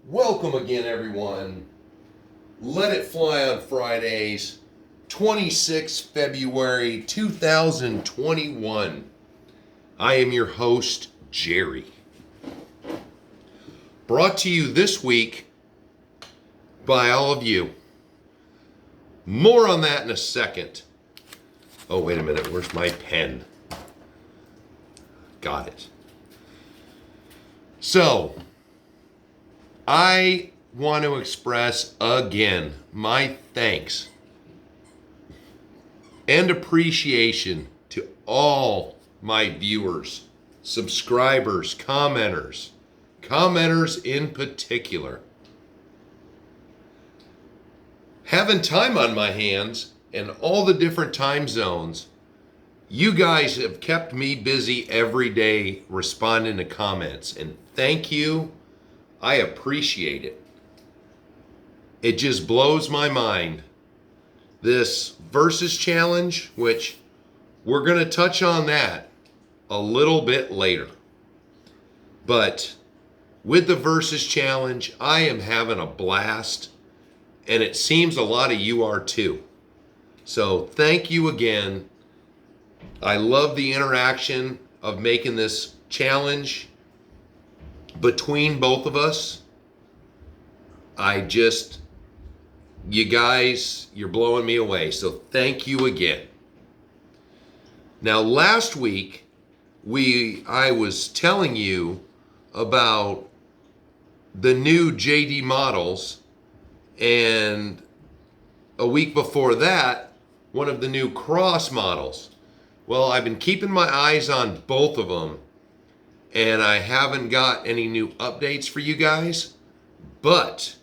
Welcome again, everyone. Let It Fly on Fridays, 26 February 2021. I am your host, Jerry. Brought to you this week by all of you. More on that in a second. Oh, wait a minute. Where's my pen? Got it. So, I want to express again my thanks and appreciation to all my viewers, subscribers, commenters in particular. Having time on my hands and all the different time zones, you guys have kept me busy every day responding to comments, and thank you. I appreciate it. It just blows my mind. This versus challenge, which we're going to touch on that a little bit later. But with the versus challenge, I am having a blast, and it seems a lot of you are too. So thank you again. I love the interaction of making this challenge between both of us. You guys, you're blowing me away. So thank you again. Now, last week, I was telling you about the new JD models, and a week before that, one of the new Cross models. Well, I've been keeping my eyes on both of them, and I haven't got any new updates for you guys, but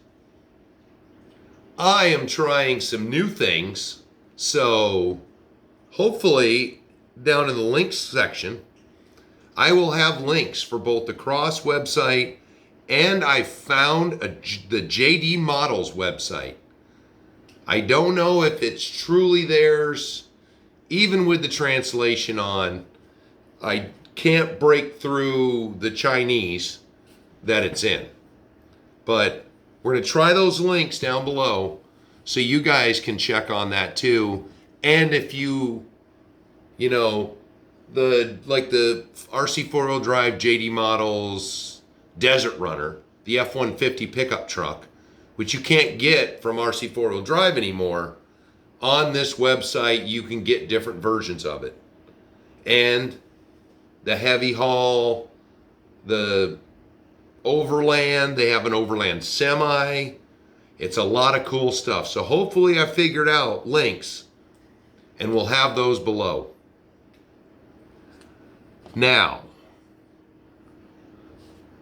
I am trying some new things. So hopefully down in the links section, I will have links for both the Cross website and I found the JD Models website. I don't know if it's truly theirs, even with the translation on. I can't break through the Chinese that it's in. But we're going to try those links down below so you guys can check on that too. And if the RC 4-wheel drive JD Models Desert Runner, the F-150 pickup truck, which you can't get from RC 4-wheel drive anymore, on this website you can get different versions of it. And the heavy haul, the overland, they have an overland semi. It's a lot of cool stuff. So hopefully I figured out links, and we'll have those below. Now,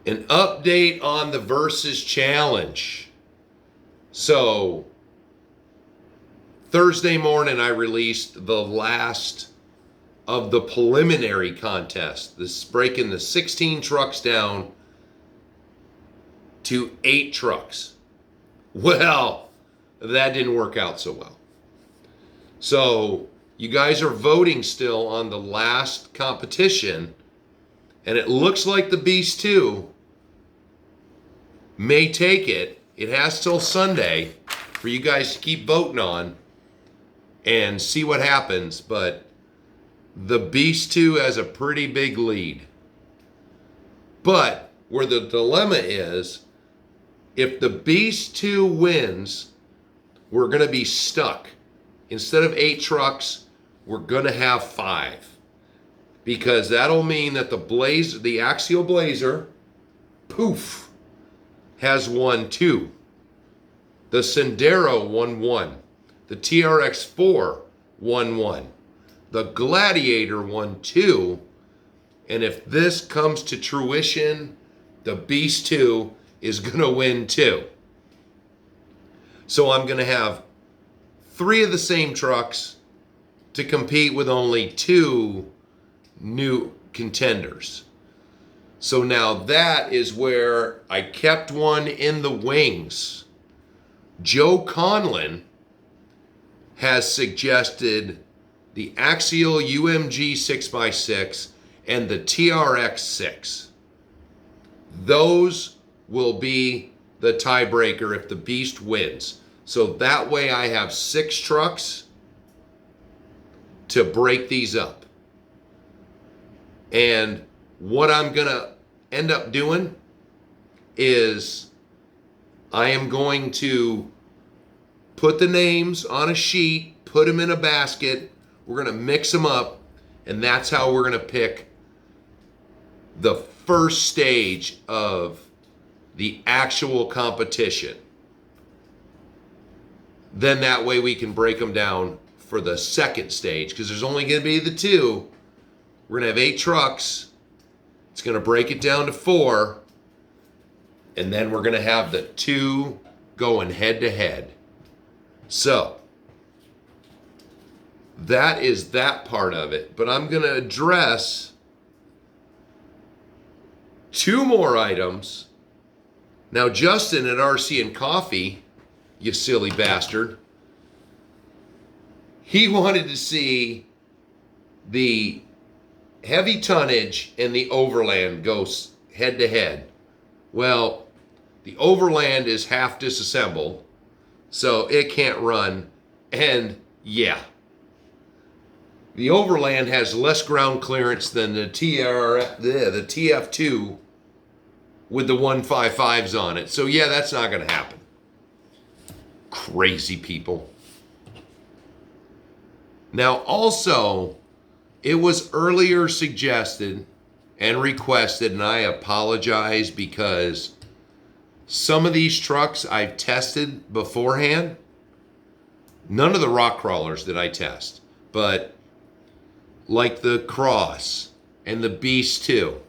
an update on the Versus Challenge. So, Thursday morning I released the last of the preliminary contest. This is breaking the 16 trucks down to 8 trucks. Well, that didn't work out so well. So you guys are voting still on the last competition, and it looks like the Beast 2 may take it. It has till Sunday for you guys to keep voting on and see what happens, but the Beast 2 has a pretty big lead. But where the dilemma is, if the Beast 2 wins, we're going to be stuck. Instead of 8 trucks, we're going to have 5. Because that'll mean that the Axial Blazer, poof, has won 2. The Sendero won 1. The TRX4 won 1. The Gladiator won 2, and if this comes to fruition, the Beast 2 is going to win 2. So I'm going to have 3 of the same trucks to compete with only 2 new contenders. So now that is where I kept one in the wings. Joe Conlon has suggested the Axial UMG 6x6 and the TRX 6. Those will be the tiebreaker if the beast wins. So that way I have 6 trucks to break these up. And what I'm going to end up doing is I am going to put the names on a sheet, put them in a basket. We're going to mix them up, and that's how we're going to pick the first stage of the actual competition. Then that way we can break them down for the second stage, because there's only going to be the 2. We're going to have 8 trucks. It's going to break it down to 4. And then we're going to have the 2 going head to head. So that is that part of it. But I'm going to address 2 more items. Now, Justin at RC and Coffee, you silly bastard, he wanted to see the heavy tonnage and the overland go head to head. Well, the overland is half disassembled, so it can't run. And yeah, the overland has less ground clearance than the TF2 with the 155s on it. So yeah, that's not going to happen. Crazy people. Now also, it was earlier suggested and requested, and I apologize because some of these trucks I've tested beforehand. None of the rock crawlers did I test, but like the Cross and the Beast 2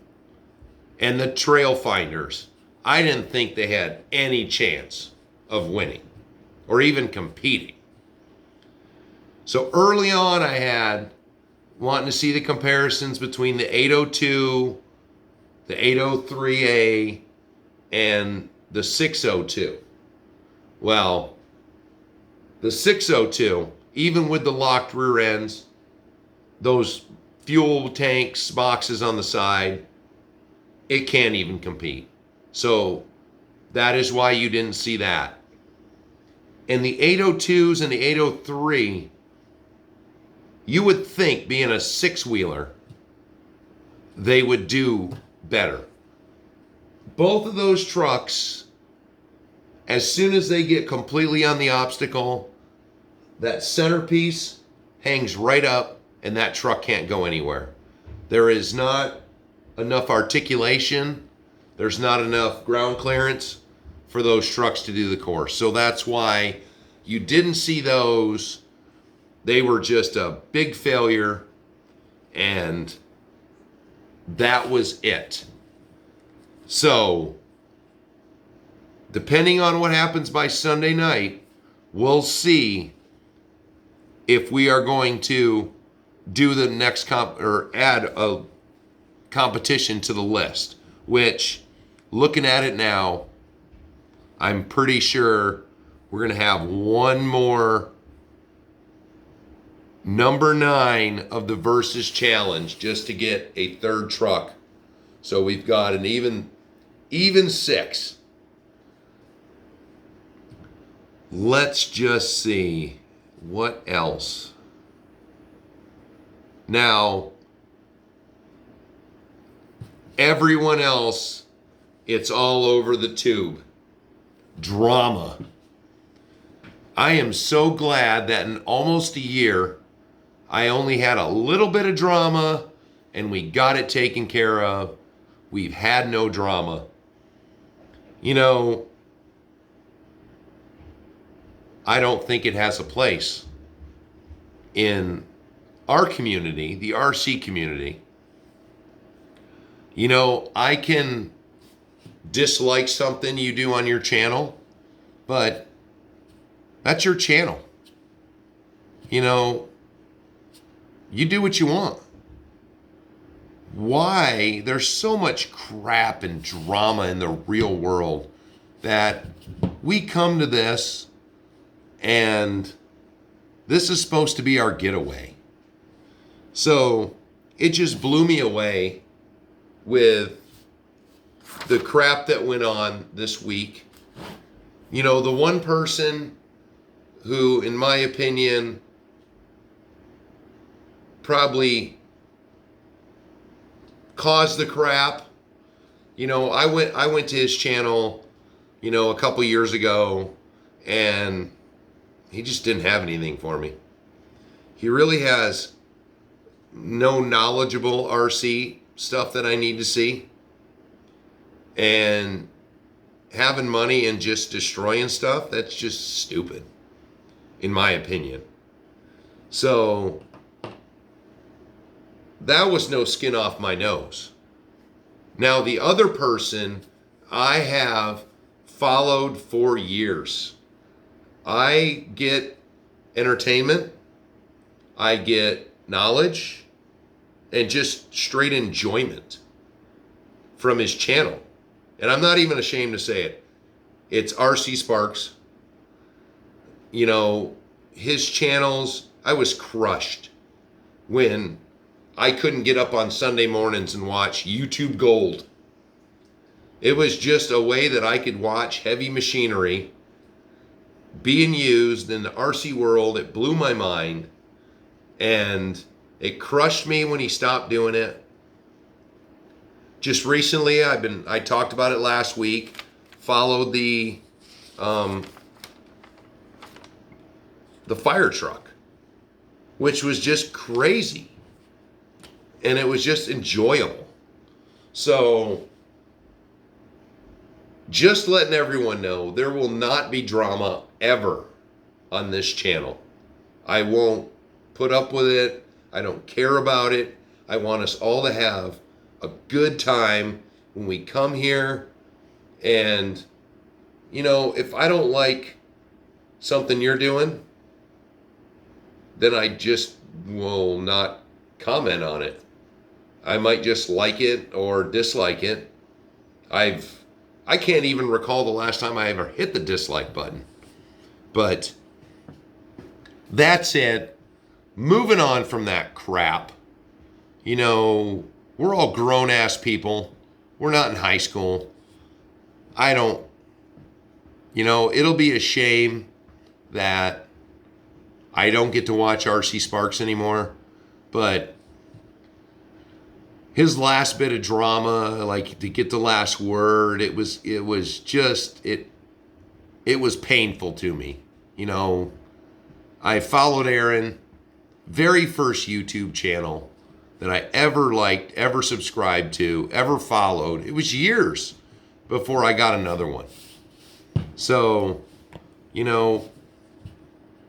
and the Trail Finders, I didn't think they had any chance of winning or even competing. So early on I had wanting to see the comparisons between the 802, the 803A, and the 602. Well, the 602, even with the locked rear ends, those fuel tanks, boxes on the side, it can't even compete. So that is why you didn't see that. And the 802s and the 803, you would think, being a 6-wheeler, they would do better. Both of those trucks, as soon as they get completely on the obstacle, that centerpiece hangs right up and that truck can't go anywhere. There is not enough articulation. There's not enough ground clearance for those trucks to do the course. So that's why you didn't see those. They were just a big failure, and that was it. So, depending on what happens by Sunday night, we'll see if we are going to do the next or add a competition to the list, which, looking at it now, I'm pretty sure we're going to have one more number 9 of the Versus Challenge just to get a 3rd truck. So we've got an even 6. Let's just see what else. Now, everyone else, it's all over the tube. Drama. I am so glad that in almost a year, I only had a little bit of drama and we got it taken care of. We've had no drama. You know, I don't think it has a place in our community, the RC community. You know, I can dislike something you do on your channel, but that's your channel. You know, you do what you want. Why? There's so much crap and drama in the real world that we come to this, and this is supposed to be our getaway. So it just blew me away with the crap that went on this week You know, the one person who, in my opinion, probably caused the crap. You know, I went to his channel, you know, a couple years ago, and he just didn't have anything for me. He really has no knowledgeable RC stuff that I need to see. And having money and just destroying stuff, that's just stupid, in my opinion. So that was no skin off my nose. Now, the other person I have followed for years. I get entertainment, I get knowledge, and just straight enjoyment from his channel. And I'm not even ashamed to say it. It's RC Sparks. You know, his channels, I was crushed when I couldn't get up on Sunday mornings and watch YouTube Gold. It was just a way that I could watch heavy machinery being used in the RC world. It blew my mind, and it crushed me when he stopped doing it. Just recently, I talked about it last week, followed the fire truck, which was just crazy, and it was just enjoyable. So just letting everyone know, there will not be drama ever on this channel. I won't put up with it. I don't care about it. I want us all to have a good time when we come here. And, you know, if I don't like something you're doing, then I just will not comment on it. I might just like it or dislike it. I can't even recall the last time I ever hit the dislike button. But that's it. Moving on from that crap. You know, we're all grown-ass people. We're not in high school. You know, it'll be a shame that I don't get to watch RC Sparks anymore. But his last bit of drama, like to get the last word, it was painful to me. You know, I followed Aaron, very first YouTube channel that I ever liked, ever subscribed to, ever followed. It was years before I got another one. So, you know,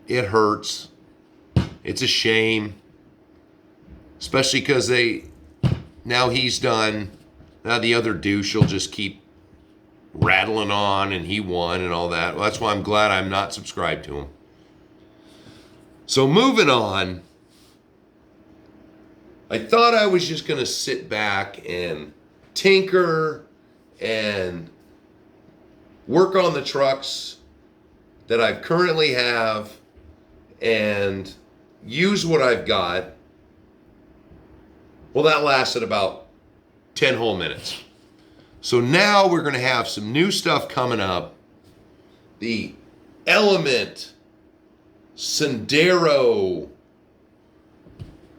it hurts. It's a shame, especially because now he's done. Now the other douche will just keep rattling on, and he won and all that. Well, that's why I'm glad I'm not subscribed to him. So moving on, I thought I was just going to sit back and tinker and work on the trucks that I currently have and use what I've got. Well, that lasted about 10 whole minutes. So now we're going to have some new stuff coming up. The Element, Sendero,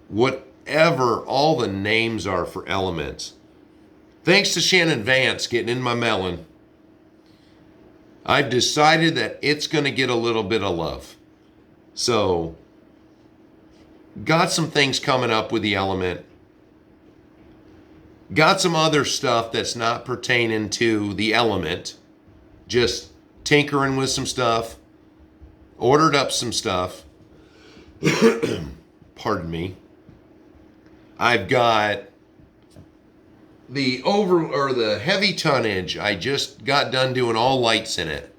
whatever all the names are for Elements. Thanks to Shannon Vance getting in my melon, I've decided that it's going to get a little bit of love. So, got some things coming up with the Element. Got some other stuff that's not pertaining to the Element. Just tinkering with some stuff. Ordered up some stuff. Pardon me. I've got the heavy tonnage. I just got done doing all lights in it.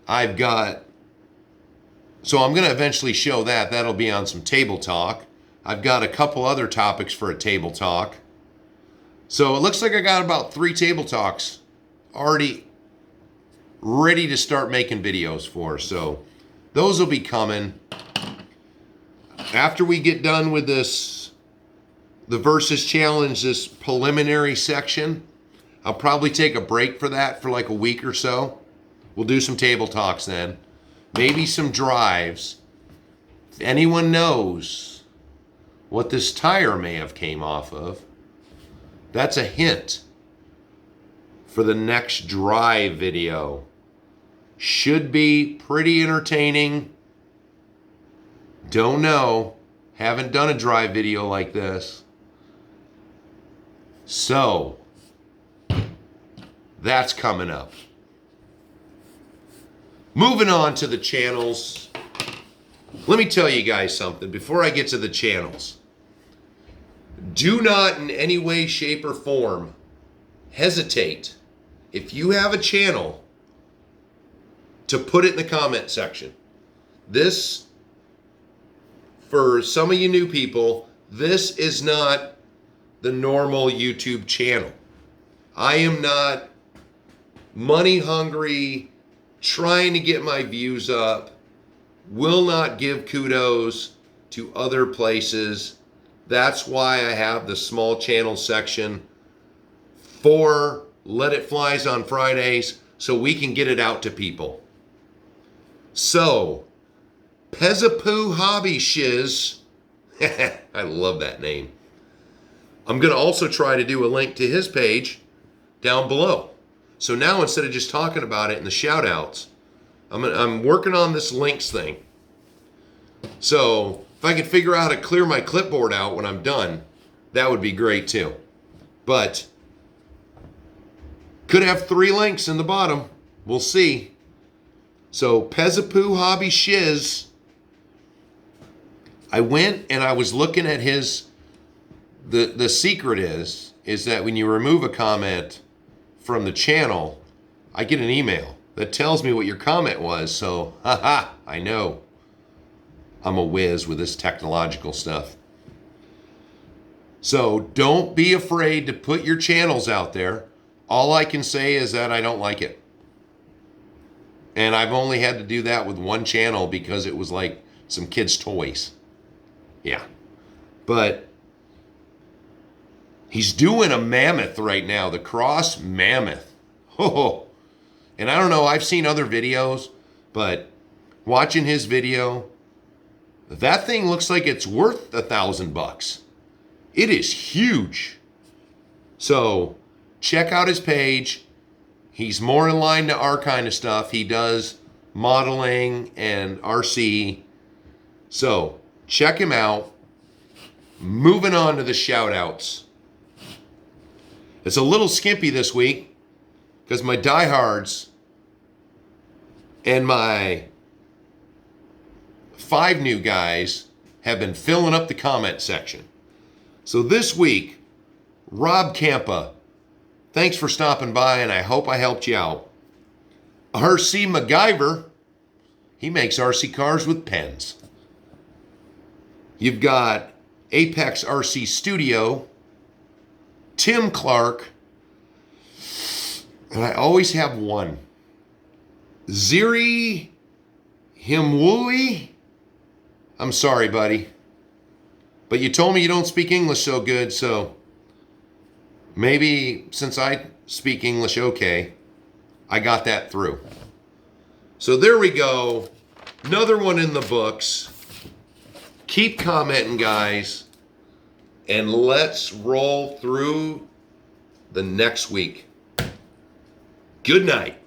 So I'm going to eventually show that. That'll be on some table talk. I've got a couple other topics for a table talk. So it looks like I got about 3 table talks already ready to start making videos for. So those will be coming. After we get done with the Versus Challenge, this preliminary section, I'll probably take a break for that for like a week or so We'll do some table talks then. Maybe some drives. If anyone knows what this tire may have came off of, that's a hint for the next drive video. Should be pretty entertaining. Don't know. Haven't done a drive video like this. So, that's coming up. Moving on to the channels. Let me tell you guys something before I get to the channels. Do not in any way, shape, or form hesitate. If you have a channel, to put it in the comment section. This, for some of you new people, this is not the normal YouTube channel. I am not money hungry, trying to get my views up, will not give kudos to other places. That's why I have the small channel section for Let It Flies on Fridays, so we can get it out to people. So, Pezzapoo Hobby Shiz, I love that name. I'm going to also try to do a link to his page down below. So now instead of just talking about it in the shout outs, I'm working on this links thing. So if I could figure out how to clear my clipboard out when I'm done, that would be great too. But could have 3 links in the bottom. We'll see. So Pezzapoo Hobby Shiz, I went and I was looking at his, the secret is that when you remove a comment from the channel, I get an email that tells me what your comment was. So, haha, I know. I'm a whiz with this technological stuff. So don't be afraid to put your channels out there. All I can say is that I don't like it. And I've only had to do that with one channel because it was like some kids' toys. Yeah. But he's doing a mammoth right now, the cross mammoth. Oh, and I don't know, I've seen other videos, but watching his video, that thing looks like it's worth $1,000. It is huge. So check out his page. He's more in line to our kind of stuff. He does modeling and RC. So check him out. Moving on to the shout outs. It's a little skimpy this week because my diehards and my 5 new guys have been filling up the comment section. So this week, Rob Campa, thanks for stopping by and I hope I helped you out. RC MacGyver, he makes RC cars with pens. You've got Apex RC Studio, Tim Clark, and I always have one. Ziri Himwui. I'm sorry, buddy. But you told me you don't speak English so good, so maybe since I speak English okay, I got that through. So there we go. Another one in the books. Keep commenting, guys. And let's roll through the next week. Good night.